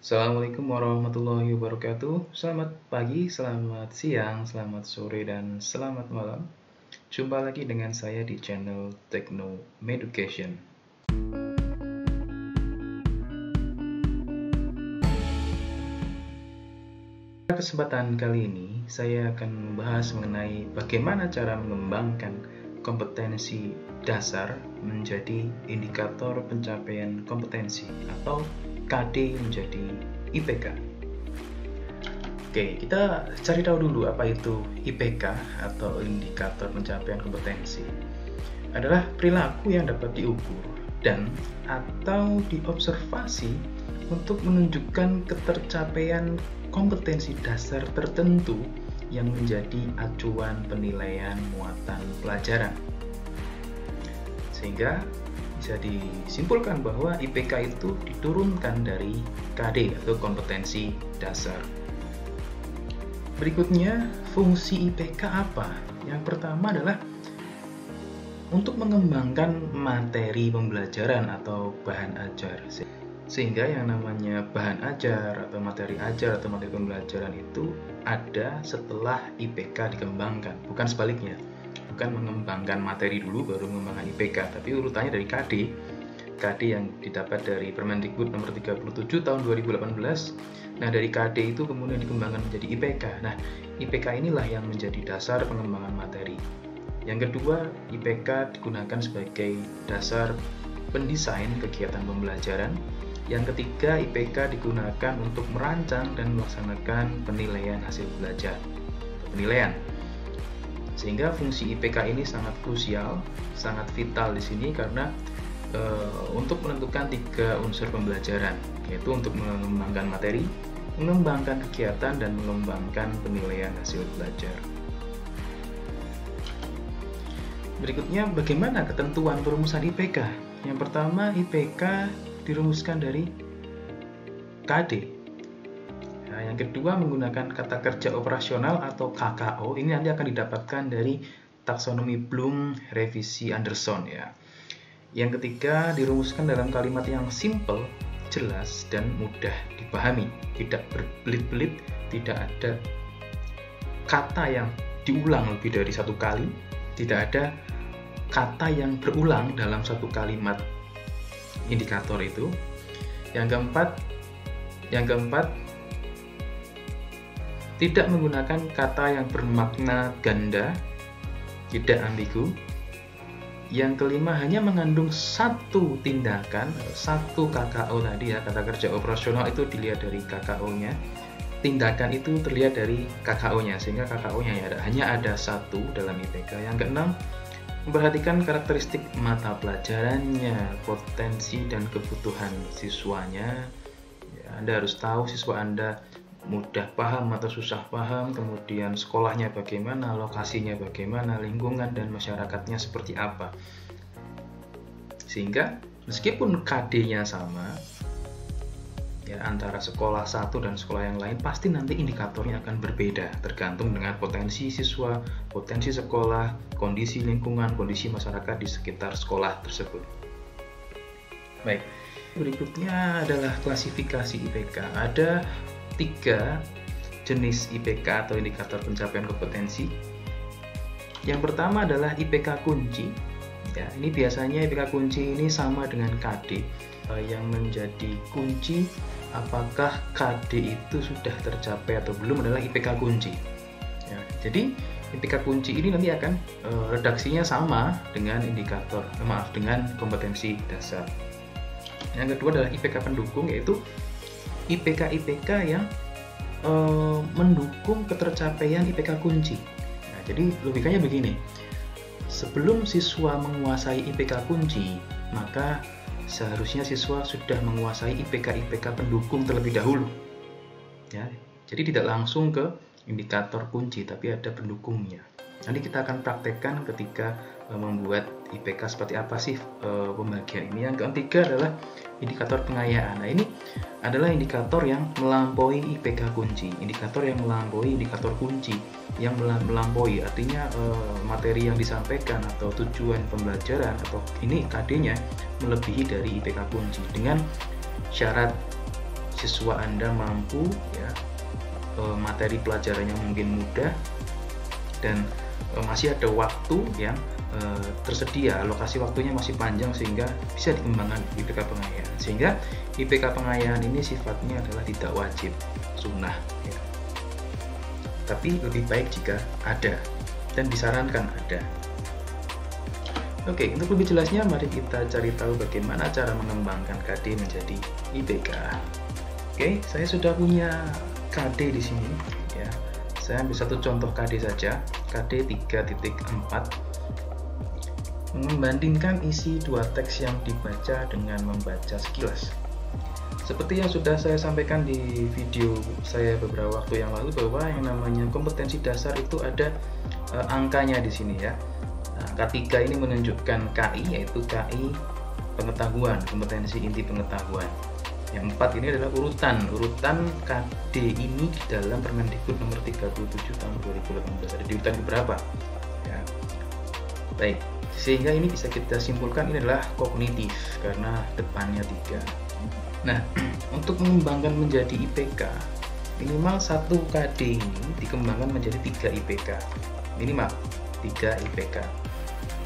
Assalamualaikum warahmatullahi wabarakatuh. Selamat pagi, selamat siang, selamat sore, dan selamat malam. Jumpa lagi dengan saya di channel Techno Meducation. Pada kesempatan kali ini, saya akan membahas mengenai bagaimana cara mengembangkan kompetensi dasar menjadi indikator pencapaian kompetensi atau KD menjadi IPK. Oke, kita cari tahu dulu apa itu IPK atau indikator pencapaian kompetensi. Adalah perilaku yang dapat diukur dan atau diobservasi untuk menunjukkan ketercapaian kompetensi dasar tertentu yang menjadi acuan penilaian muatan pelajaran. Sehingga bisa disimpulkan bahwa IPK itu diturunkan dari KD atau kompetensi dasar. Berikutnya, fungsi IPK apa? Yang pertama adalah untuk mengembangkan materi pembelajaran atau bahan ajar. Sehingga yang namanya bahan ajar atau materi ajar atau materi pembelajaran itu ada setelah IPK dikembangkan, bukan sebaliknya. Bukan mengembangkan materi dulu baru mengembangkan IPK, tapi urutannya dari KD yang didapat dari Permendikbud nomor 37 tahun 2018. Nah, dari KD itu kemudian dikembangkan menjadi IPK. Nah, IPK inilah yang menjadi dasar pengembangan materi. Yang kedua, IPK digunakan sebagai dasar pendesain kegiatan pembelajaran. Yang ketiga, IPK digunakan untuk merancang dan melaksanakan penilaian hasil belajar. Penilaian. Sehingga fungsi IPK ini sangat krusial, sangat vital di sini karena untuk menentukan 3 unsur pembelajaran, yaitu untuk mengembangkan materi, mengembangkan kegiatan, dan mengembangkan penilaian hasil belajar. Berikutnya, bagaimana ketentuan perumusan IPK? Yang pertama, IPK dirumuskan dari KD. Nah, yang kedua menggunakan kata kerja operasional atau KKO. Ini nanti akan didapatkan dari taksonomi Bloom revisi Anderson ya. Yang ketiga dirumuskan dalam kalimat yang simple, jelas, dan mudah dipahami. Tidak berbelit-belit, tidak ada kata yang diulang lebih dari 1 kali, tidak ada kata yang berulang dalam 1 kalimat indikator itu. Yang keempat tidak menggunakan kata yang bermakna ganda, tidak ambigu. Yang kelima hanya mengandung 1 tindakan, 1 KKO tadi ya, kata kerja operasional itu dilihat dari KKO-nya, tindakan itu terlihat dari KKO-nya, sehingga KKO-nya hanya ada 1 dalam IPK. Yang keenam, memperhatikan karakteristik mata pelajarannya, potensi dan kebutuhan siswanya. Ya, Anda harus tahu siswa Anda mudah paham atau susah paham, kemudian sekolahnya bagaimana, lokasinya bagaimana, lingkungan dan masyarakatnya seperti apa. Sehingga meskipun KD-nya sama ya antara sekolah satu dan sekolah yang lain, pasti nanti indikatornya akan berbeda tergantung dengan potensi siswa, potensi sekolah, kondisi lingkungan, kondisi masyarakat di sekitar sekolah tersebut. Baik, berikutnya adalah klasifikasi IPK. Ada 3 jenis IPK atau indikator pencapaian kompetensi. Yang pertama adalah IPK kunci. Ya, ini biasanya IPK kunci ini sama dengan KD. Yang menjadi kunci apakah KD itu sudah tercapai atau belum adalah IPK kunci. Ya, jadi IPK kunci ini nanti akan redaksinya sama dengan dengan kompetensi dasar. Yang kedua adalah IPK pendukung, yaitu IPK yang mendukung ketercapaian IPK kunci. Nah, jadi logikanya begini, sebelum siswa menguasai IPK kunci, maka seharusnya siswa sudah menguasai IPK pendukung terlebih dahulu. Ya, jadi tidak langsung ke indikator kunci, tapi ada pendukungnya. Nanti kita akan praktekkan ketika membuat IPK seperti apa sih pembagian ini. Yang ketiga adalah indikator pengayaan. Nah, ini adalah indikator yang melampaui IPK kunci, indikator yang melampaui indikator kunci, yang melampaui artinya materi yang disampaikan atau tujuan pembelajaran atau ini KD-nya melebihi dari IPK kunci dengan syarat siswa Anda mampu, ya, materi pelajarannya mungkin mudah, dan masih ada waktu yang tersedia, alokasi waktunya masih panjang sehingga bisa dikembangkan IPK pengayaan. Sehingga IPK pengayaan ini sifatnya adalah tidak wajib, sunnah, ya. Tapi lebih baik jika ada dan disarankan ada. Oke, untuk lebih jelasnya mari kita cari tahu bagaimana cara mengembangkan KD menjadi IPK. Oke, saya sudah punya KD di sini, ya. Saya ambil satu contoh KD saja, KD 3.4, membandingkan isi dua teks yang dibaca dengan membaca sekilas. Seperti yang sudah saya sampaikan di video saya beberapa waktu yang lalu, bahwa yang namanya kompetensi dasar itu ada angkanya di sini, ya. Nah, K3 ini menunjukkan KI, yaitu KI pengetahuan, kompetensi inti pengetahuan. Yang 4 ini adalah urutan KD ini di dalam Permendikbud nomor 37 tahun 2018. Ada di urutan berapa? Ya. Baik, sehingga ini bisa kita simpulkan ini adalah kognitif karena depannya 3. Nah, untuk mengembangkan menjadi IPK, minimal 1 KD ini dikembangkan menjadi 3 IPK. Minimal 3 IPK.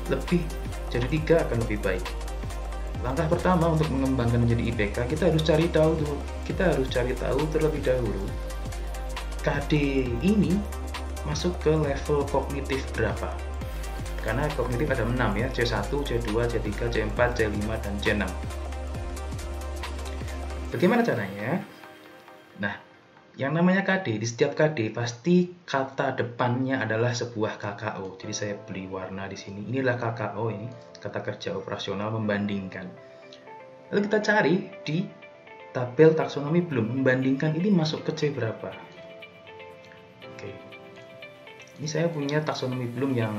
Lebih jadi 3 akan lebih baik. Langkah pertama untuk mengembangkan menjadi IPK, kita harus cari tahu terlebih dahulu KD ini masuk ke level kognitif berapa. Karena kognitif ada 6, ya, C1, C2, C3, C4, C5, dan C6. Bagaimana caranya? Nah, yang namanya KD, di setiap KD pasti kata depannya adalah sebuah KKO. Jadi saya beri warna di sini. Inilah KKO, ini kata kerja operasional membandingkan. Lalu kita cari di tabel taksonomi Bloom, membandingkan ini masuk ke C berapa. Oke. Ini saya punya taksonomi Bloom yang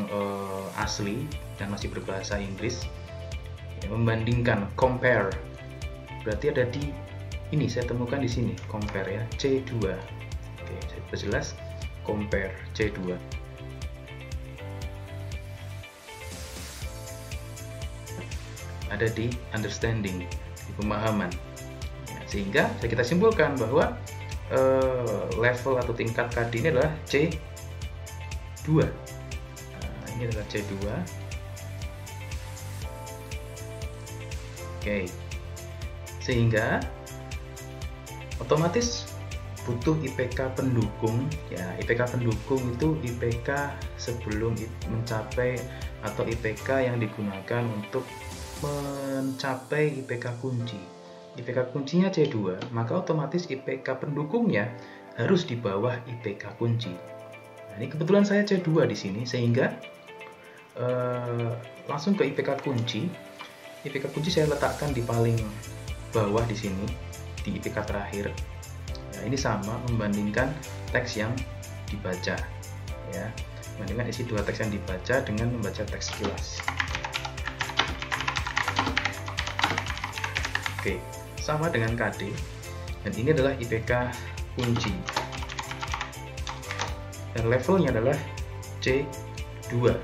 asli dan masih berbahasa Inggris. Ya, membandingkan, compare. Berarti ada di ini, saya temukan di sini, compare, ya, C2. Oke, saya jelas, compare C2. Ada di understanding, di pemahaman. Nah, sehingga kita simpulkan bahwa level atau tingkat KD ini adalah C2. Nah, ini adalah C2. Oke. Sehingga otomatis butuh IPK pendukung, ya. IPK pendukung itu IPK sebelum mencapai atau IPK yang digunakan untuk mencapai IPK kunci. IPK kuncinya C2, maka otomatis IPK pendukungnya harus di bawah IPK kunci. Nah, ini kebetulan saya C2 di sini, sehingga langsung ke IPK kunci. IPK kunci saya letakkan di paling bawah di sini, di IPK terakhir. Ya, ini sama, membandingkan teks yang dibaca, ya, membandingkan isi dua teks yang dibaca dengan membaca teks sekilas. Oke, sama dengan KD, dan ini adalah IPK kunci, dan levelnya adalah C2.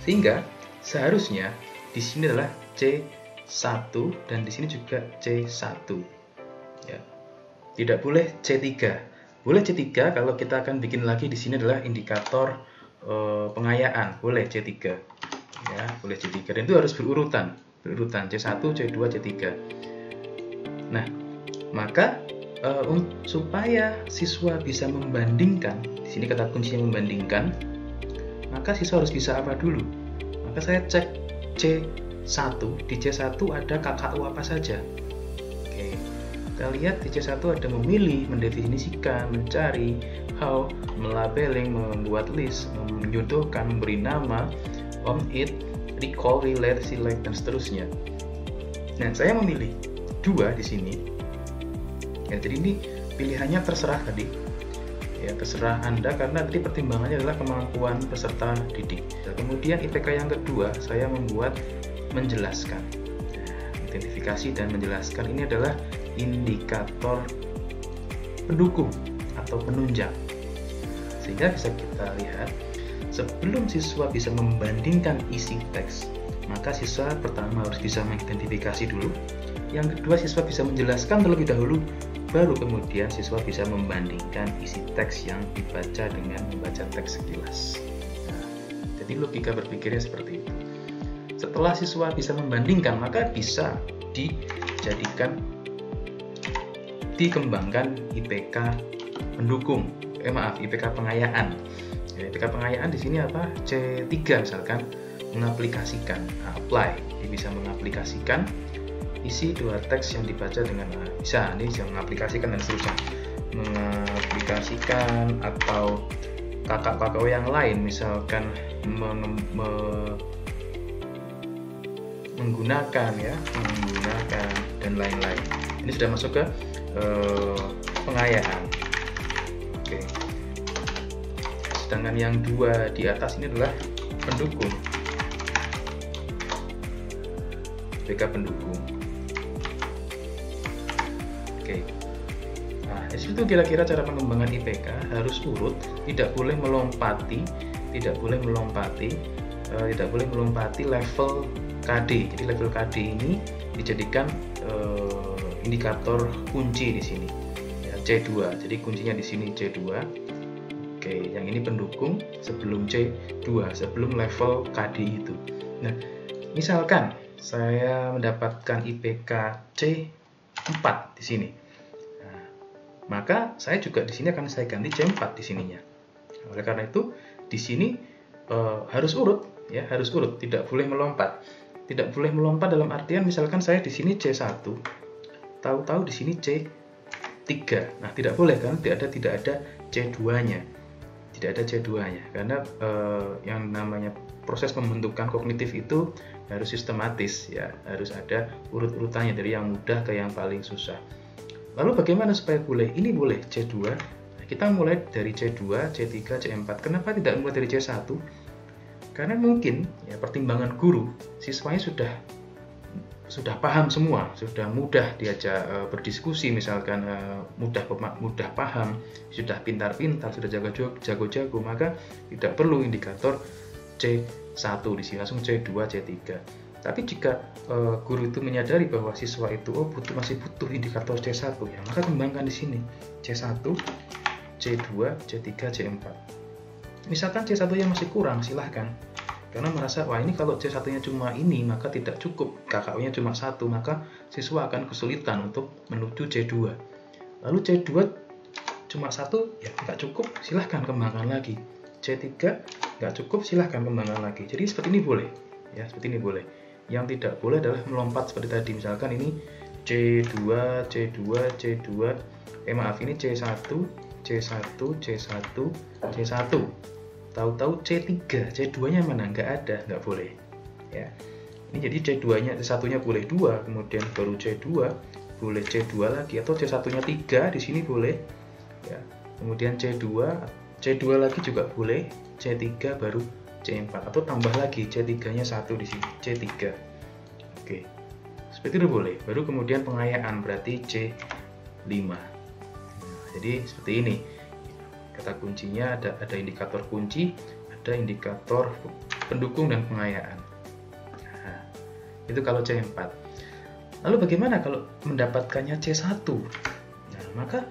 Sehingga seharusnya di sini adalah C1 dan di sini juga C1. Ya. Tidak boleh C3. Boleh C3 kalau kita akan bikin lagi di sini adalah indikator pengayaan. Boleh C3. Ya, boleh C3, dan itu harus berurutan C1, C2, C3. Nah, maka supaya siswa bisa membandingkan, di sini kata kuncinya membandingkan, maka siswa harus bisa apa dulu? Maka saya cek C1, di C1 ada KKU apa saja. Oke, kita lihat di C1 ada memilih, mendefinisikan, mencari, how, melabeling, membuat list, menjodohkan, memberi nama, on it, recall, relate, select, dan seterusnya. Nah, saya memilih 2 di sini. Ya, jadi ini pilihannya terserah tadi. Ya, terserah Anda, karena tadi pertimbangannya adalah kemampuan peserta didik. Dan kemudian IPK yang kedua saya membuat menjelaskan. Identifikasi dan menjelaskan ini adalah indikator pendukung atau penunjang. Sehingga bisa kita lihat, sebelum siswa bisa membandingkan isi teks, Maka siswa pertama harus bisa mengidentifikasi dulu. Yang kedua, siswa bisa menjelaskan terlebih dahulu, baru kemudian siswa bisa membandingkan isi teks yang dibaca dengan membaca teks sekilas. Nah, jadi logika berpikirnya seperti itu. Setelah siswa bisa membandingkan, maka bisa dikembangkan IPK pendukung. IPK pengayaan. Ya, IPK pengayaan di sini apa? C3 misalkan, mengaplikasikan, apply. Jadi bisa mengaplikasikan isi dua teks yang dibaca dengan bisa mengaplikasikan dan seterusnya. Mengaplikasikan atau kakak-kakak yang lain misalkan menggunakan dan lain-lain. Ini sudah masuk ke pengayaan. Oke. Sedangkan yang dua di atas ini adalah pendukung. IPK pendukung. Oke. Nah, di situ kira-kira cara pengembangan IPK harus urut, tidak boleh melompati level KD. Jadi level KD ini dijadikan indikator kunci di sini. Ya, C2. Jadi kuncinya di sini C2. Oke, yang ini pendukung sebelum C2, sebelum level KD itu. Nah, misalkan saya mendapatkan IPK C4 di sini. Nah, maka saya juga di sini akan saya ganti C4 di sininya. Oleh karena itu, di sini harus urut, ya, harus urut, tidak boleh melompat. Tidak boleh melompat dalam artian misalkan saya di sini C1, tahu-tahu di sini C3. Nah, tidak boleh kan? Tidak ada C2-nya. Tidak ada C2-nya karena yang namanya proses pembentukan kognitif itu harus sistematis, ya, harus ada urut-urutannya dari yang mudah ke yang paling susah. Lalu bagaimana supaya boleh? Ini boleh C2. Nah, kita mulai dari C2, C3, C4. Kenapa tidak mulai dari C1? Karena mungkin ya pertimbangan guru, siswanya sudah paham semua, sudah mudah diajak berdiskusi, misalkan mudah paham, sudah pintar-pintar, sudah jago-jago, maka tidak perlu indikator C1 di sini, langsung C2, C3. Tapi jika guru itu menyadari bahwa siswa itu masih butuh indikator C1, ya maka kembangkan di sini C1, C2, C3, C4. Misalkan C1-nya masih kurang, silahkan. Karena merasa, wah ini kalau C1-nya cuma ini, maka tidak cukup. KKU-nya cuma 1, maka siswa akan kesulitan untuk menuju C2. Lalu C2 cuma 1, ya nggak cukup, silahkan kembangkan lagi. C3 nggak cukup, silahkan kembangkan lagi. Jadi seperti ini boleh. Ya, seperti ini boleh. Yang tidak boleh adalah melompat seperti tadi. Misalkan ini C2, C2, C2, ini C1, C1, C1, C1. Tahu-tahu C3, C2-nya mana? Nggak ada, nggak boleh. Ya. Ini jadi C2-nya, C1-nya boleh 2, kemudian baru C2, boleh C2 lagi, atau C1-nya 3, di sini boleh. Ya. Kemudian C2 lagi juga boleh, C3 baru C4, atau tambah lagi C3-nya 1 di sini, C3. Oke. Seperti itu boleh. Baru kemudian pengayaan berarti C5. Nah, jadi seperti ini. Kata kuncinya ada indikator kunci, ada indikator pendukung dan pengayaan. Nah, itu kalau C4. Lalu bagaimana kalau mendapatkannya C1? Nah, maka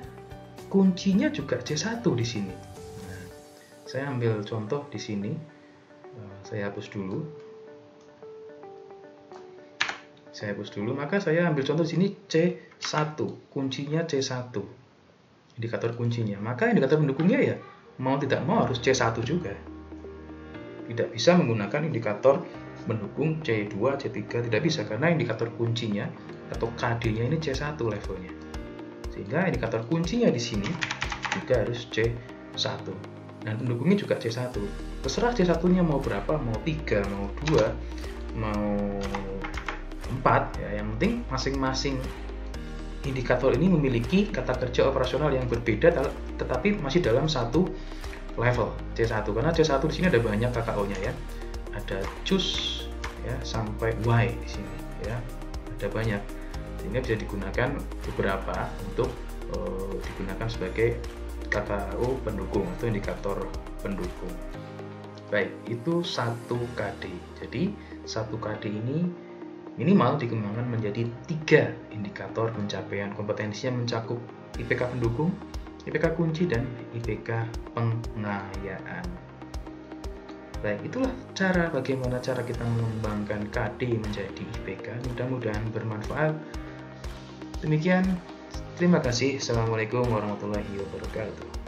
kuncinya juga C1 di sini. Nah, saya ambil contoh di sini. Saya hapus dulu. Maka saya ambil contoh di sini C1, kuncinya C1. Indikator kuncinya, maka indikator pendukungnya ya mau tidak mau harus C1 juga. Tidak bisa menggunakan indikator pendukung C2, C3, tidak bisa karena indikator kuncinya atau KD-nya ini C1 levelnya. Sehingga indikator kuncinya di sini juga harus C1. Dan pendukungnya juga C1. Terserah C1-nya mau berapa, mau 3, mau 2, mau 4, ya, yang penting masing-masing indikator ini memiliki kata kerja operasional yang berbeda, tetapi masih dalam satu level C1. Karena C1 di sini ada banyak KKO-nya, ya. Ada choose, ya, sampai Y di sini, ya. Ada banyak. Sehingga bisa digunakan beberapa untuk digunakan sebagai KKO pendukung atau indikator pendukung. Baik, itu 1 KD. Jadi satu KD ini minimal dikembangkan menjadi 3 indikator pencapaian kompetensinya, mencakup IPK pendukung, IPK kunci, dan IPK pengayaan. Baik, itulah bagaimana cara kita mengembangkan KD menjadi IPK. Mudah-mudahan bermanfaat. Demikian, terima kasih. Assalamualaikum warahmatullahi wabarakatuh.